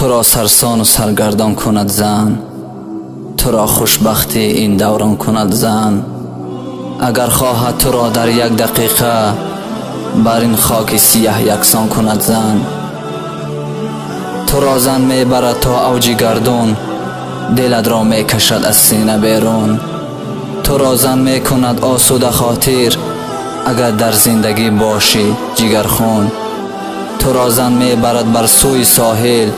تو را سرسان و سرگردان کند زن، تو را خوشبختی این دوران کند زن. اگر خواهد تو را در یک دقیقه بر این خاک سیاه یکسان کند زن. تو را زن میبرد تا اوج گردون، دلت را میکشد از سینه بیرون. تو را زن میکند آسوده خاطر، اگر در زندگی باشی جگر خون. تو را زن میبرد بر سوی ساحل،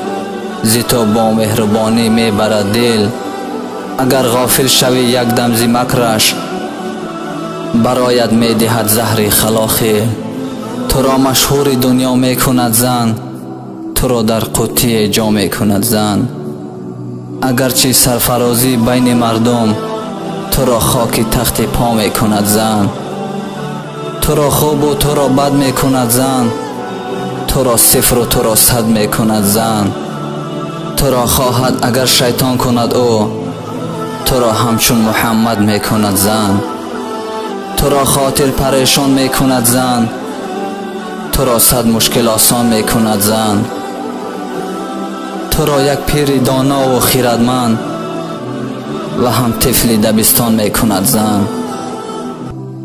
زی تو با مهربانی میبرد دل. اگر غافل شوی یک دم زی مکرش، برایت میدهد زهر خلاخی. تو را مشهور دنیا میکند زن، تو را در قوطی جا میکند زن. اگرچه سرفرازی بین مردم، تو را خاک تخت پا میکند زن. تو را خوب و تو را بد میکند زن، تو را صفر و تو را صد میکند زن. تو را خواهد اگر شیطان کند او، تو را همچون محمد میکند زن. تو را خاطر پریشان میکند زن، تو را صد مشکل آسان میکند زن. تو را یک پیر دانا و خیرتمند و هم طفل دبستان میکند زن.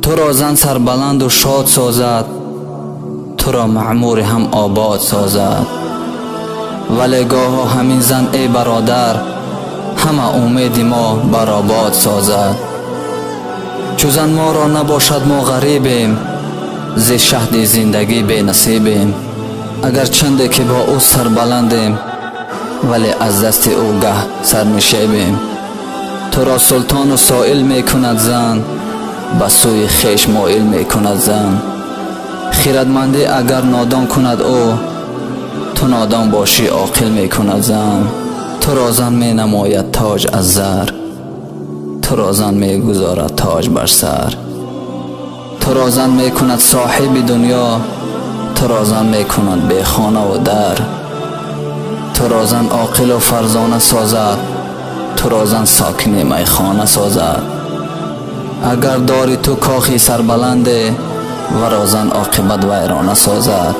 تو را زن سربلند و شاد سازد، تو را معمور هم آباد سازد. ولی گاه همین زن ای برادر، همه امید ما برآباد سازد. چو زن ما را نباشد ما غریبیم، ز شهد زندگی بی نصیبیم. اگر چنده که با او سربلندیم، ولی از دست او گه سر نشیبیم. تو را سلطان و سائل میکند زن، به سوی خویش مایل میکند زن. خیرتمندی اگر نادان کند او، تو نادان باشی عاقل میکند زن. تو را زن می نماید تاج از زر، تو را زن می گذارد تاج بر سر. تو را زن می کند صاحب دنیا، تو را زن می کند بی خانه و در. تو را زن عاقل و فرزانه سازد، تو را زن ساکن میخانه سازد. اگر داری تو کاخی سربلنده، ورا زن عاقبت ویرانه سازد.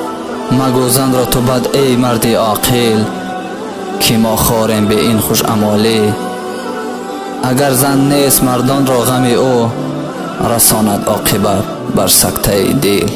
مگو زن را تو بد ای مردی عاقل، که ما خاریم به این خوش عمالی. اگر زن نیست مردان را غم او، رساند عاقبت بر سکته دل.